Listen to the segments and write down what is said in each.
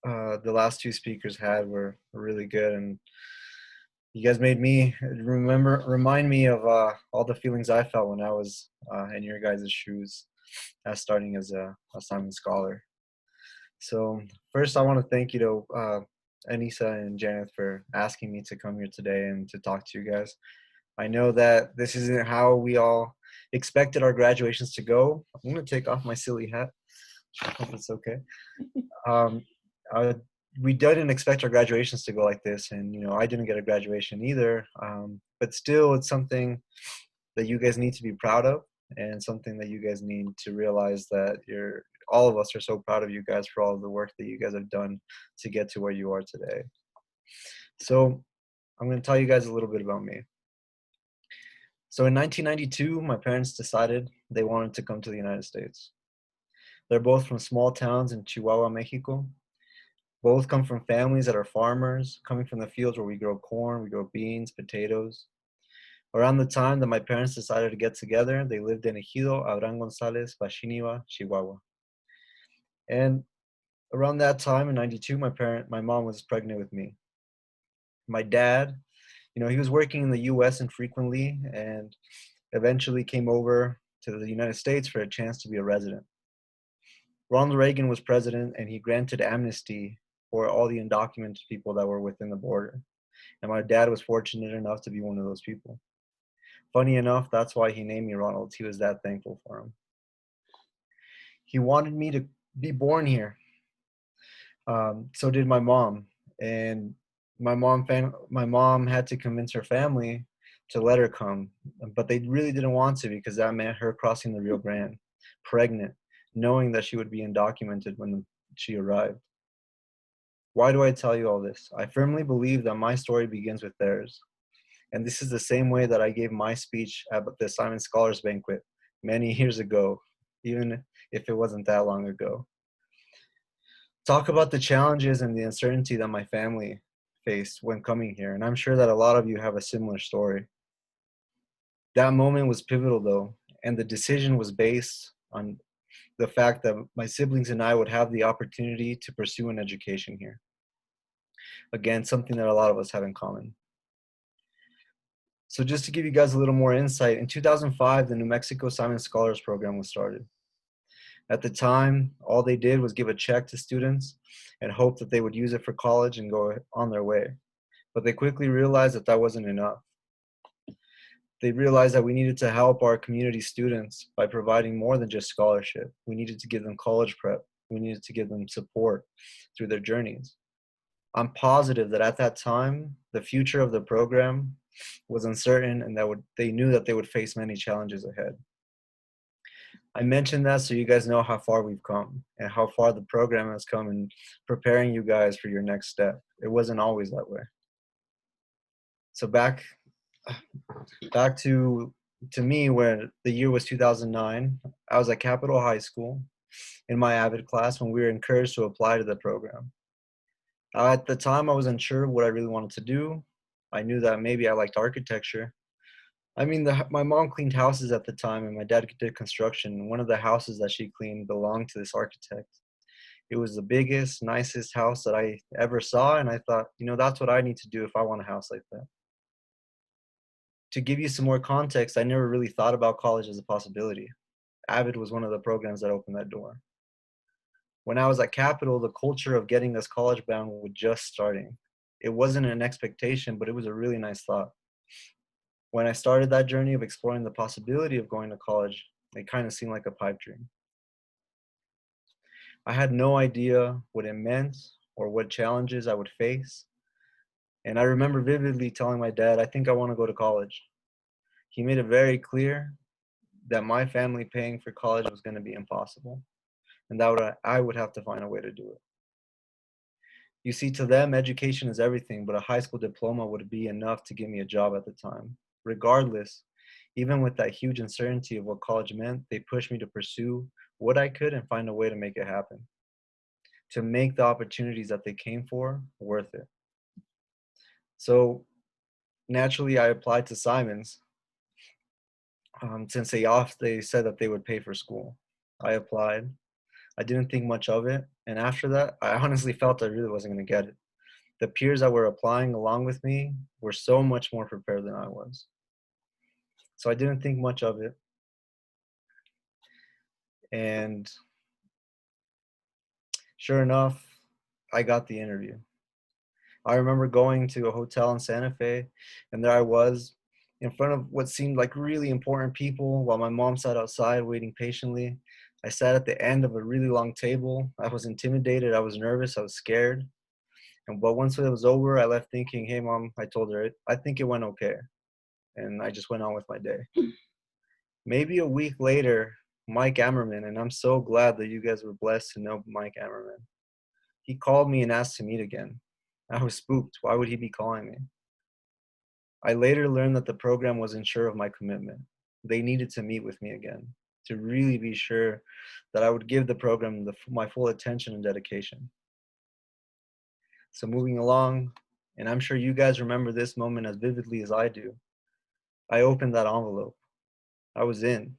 the last two speakers had were really good, and you guys made me remind me of all the feelings I felt when I was in your guys' shoes, as starting as a Simon Scholar. So first, I want to thank you to Anissa and Janet for asking me to come here today and to talk to you guys. I know that this isn't how we all expected our graduations to go. I'm gonna take off my silly hat. I hope it's okay. Um, uh, we didn't expect our graduations to go like this, and I didn't get a graduation either. But still, it's something that you guys need to be proud of, and something that you guys need to realize that all of us are so proud of you guys for all of the work that you guys have done to get to where you are today. So I'm going to tell you guys a little bit about me. So in 1992, my parents decided they wanted to come to the United States. They're both from small towns in Chihuahua, Mexico. Both come from families that are farmers, coming from the fields where we grow corn, we grow beans, potatoes. Around the time that my parents decided to get together, they lived in Ejido Abraham Gonzalez, Bashiniwa, Chihuahua. And around that time in 92, my mom was pregnant with me. My dad, he was working in the US infrequently and eventually came over to the United States for a chance to be a resident. Ronald Reagan was president, and he granted amnesty for all the undocumented people that were within the border. And my dad was fortunate enough to be one of those people. Funny enough, that's why he named me Ronald. He was that thankful for him. He wanted me to be born here. So did my mom. And my mom had to convince her family to let her come, but they really didn't want to, because that meant her crossing the Rio Grande, pregnant, knowing that she would be undocumented when she arrived. Why do I tell you all this? I firmly believe that my story begins with theirs. And this is the same way that I gave my speech at the Simon Scholars Banquet many years ago, even if it wasn't that long ago. Talk about the challenges and the uncertainty that my family faced when coming here. And I'm sure that a lot of you have a similar story. That moment was pivotal, though, and the decision was based on the fact that my siblings and I would have the opportunity to pursue an education here. Again, something that a lot of us have in common. So just to give you guys a little more insight, in 2005, the New Mexico Simon Scholars Program was started. At the time, all they did was give a check to students and hope that they would use it for college and go on their way. But they quickly realized that that wasn't enough. They realized that we needed to help our community students by providing more than just scholarship. We needed to give them college prep. We needed to give them support through their journeys. I'm positive that at that time, the future of the program was uncertain, and they knew that they would face many challenges ahead. I mentioned that so you guys know how far we've come and how far the program has come in preparing you guys for your next step. It wasn't always that way. So back to me, where the year was 2009. I was at Capitol High School in my AVID class when we were encouraged to apply to the program. At the time, I was unsure of what I really wanted to do. I knew that maybe I liked architecture. I mean, my mom cleaned houses at the time, and my dad did construction. One of the houses that she cleaned belonged to this architect. It was the biggest, nicest house that I ever saw, and I thought, that's what I need to do if I want a house like that. To give you some more context, I never really thought about college as a possibility. AVID was one of the programs that opened that door. When I was at Capitol, the culture of getting us college bound was just starting. It wasn't an expectation, but it was a really nice thought. When I started that journey of exploring the possibility of going to college, it kind of seemed like a pipe dream. I had no idea what it meant or what challenges I would face. And I remember vividly telling my dad, I think I want to go to college. He made it very clear that my family paying for college was going to be impossible, and that I would have to find a way to do it. You see, to them, education is everything, but a high school diploma would be enough to give me a job at the time. Regardless, even with that huge uncertainty of what college meant, they pushed me to pursue what I could and find a way to make it happen, to make the opportunities that they came for worth it. So naturally, I applied to Simon's. Since they said that they would pay for school. I applied. I didn't think much of it. And after that, I honestly felt I really wasn't going to get it. The peers that were applying along with me were so much more prepared than I was. So I didn't think much of it. And sure enough, I got the interview. I remember going to a hotel in Santa Fe, and there I was in front of what seemed like really important people while my mom sat outside waiting patiently. I sat at the end of a really long table. I was intimidated, I was nervous, I was scared. But once it was over, I left thinking, hey, mom, I told her, I think it went okay. And I just went on with my day. Maybe a week later, Mike Ammerman, and I'm so glad that you guys were blessed to know Mike Ammerman. He called me and asked to meet again. I was spooked. Why would he be calling me? I later learned that the program wasn't sure of my commitment. They needed to meet with me again to really be sure that I would give the program my full attention and dedication. So moving along, and I'm sure you guys remember this moment as vividly as I do, I opened that envelope. I was in.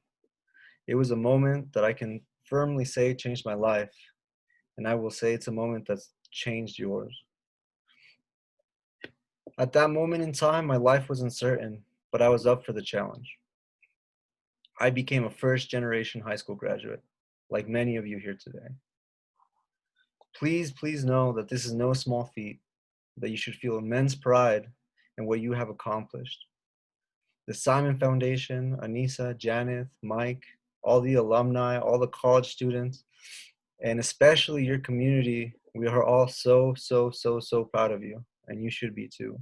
It was a moment that I can firmly say changed my life, and I will say it's a moment that's changed yours. At that moment in time, my life was uncertain, but I was up for the challenge. I became a first-generation high school graduate, like many of you here today. Please, please know that this is no small feat, that you should feel immense pride in what you have accomplished. The Simon Foundation, Anissa, Janeth, Mike, all the alumni, all the college students, and especially your community, we are all so, so, so, so proud of you, and you should be too.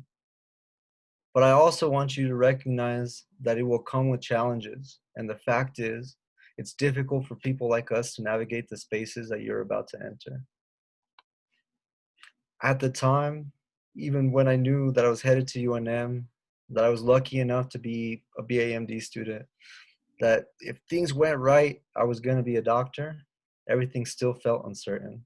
But I also want you to recognize that it will come with challenges. And the fact is, it's difficult for people like us to navigate the spaces that you're about to enter. At the time, even when I knew that I was headed to UNM, that I was lucky enough to be a BAMD student, that if things went right, I was going to be a doctor, everything still felt uncertain.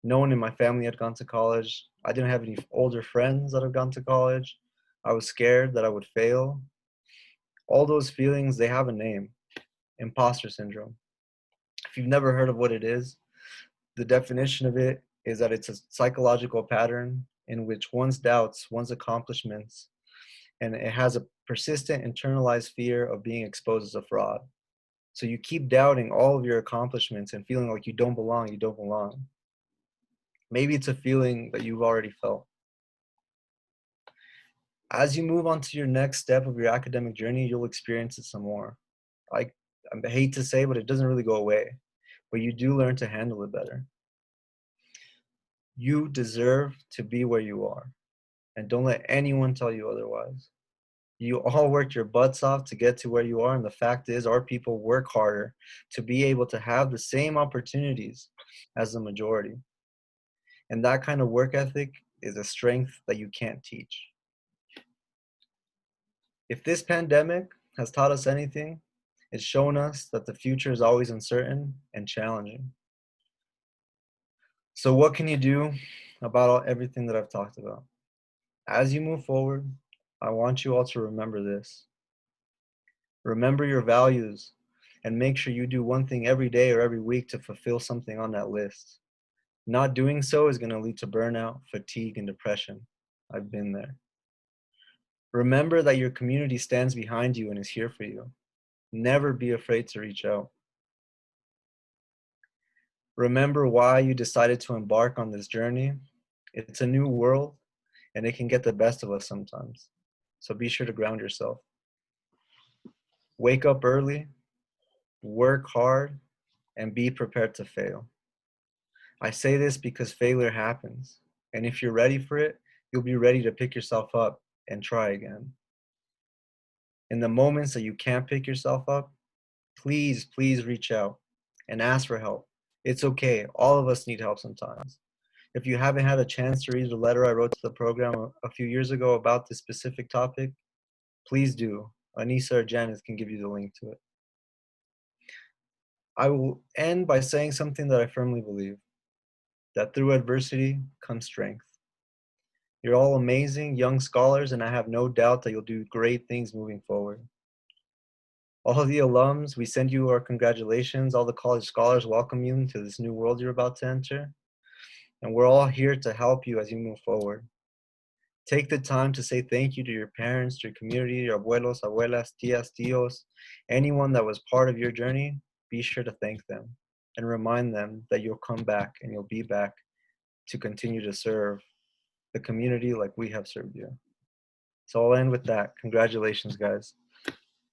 No one in my family had gone to college. I didn't have any older friends that had gone to college. I was scared that I would fail. All those feelings, they have a name: imposter syndrome. If you've never heard of what it is, the definition of it is that it's a psychological pattern in which one's doubts, one's accomplishments, and it has a persistent internalized fear of being exposed as a fraud. So you keep doubting all of your accomplishments and feeling like you don't belong, you don't belong. Maybe it's a feeling that you've already felt. As you move on to your next step of your academic journey, you'll experience it some more. I hate to say, but it doesn't really go away. But you do learn to handle it better. You deserve to be where you are, and don't let anyone tell you otherwise. You all worked your butts off to get to where you are, and the fact is, our people work harder to be able to have the same opportunities as the majority. And that kind of work ethic is a strength that you can't teach. If this pandemic has taught us anything, it's shown us that the future is always uncertain and challenging. So what can you do about everything that I've talked about? As you move forward, I want you all to remember this. Remember your values and make sure you do one thing every day or every week to fulfill something on that list. Not doing so is going to lead to burnout, fatigue, and depression. I've been there. Remember that your community stands behind you and is here for you. Never be afraid to reach out. Remember why you decided to embark on this journey. It's a new world, and it can get the best of us sometimes. So be sure to ground yourself. Wake up early, work hard, and be prepared to fail. I say this because failure happens, and if you're ready for it, you'll be ready to pick yourself up and try again. In the moments that you can't pick yourself up, please, please reach out and ask for help. It's okay. All of us need help sometimes. If you haven't had a chance to read the letter I wrote to the program a few years ago about this specific topic, please do. Anissa or Janice can give you the link to it. I will end by saying something that I firmly believe, that through adversity comes strength. You're all amazing young scholars, and I have no doubt that you'll do great things moving forward. All of the alums, we send you our congratulations. All the college scholars welcome you into this new world you're about to enter. And we're all here to help you as you move forward. Take the time to say thank you to your parents, to your community, your abuelos, abuelas, tias, tios, anyone that was part of your journey. Be sure to thank them and remind them that you'll come back and you'll be back to continue to serve the community like we have served you. So I'll end with that. Congratulations, guys.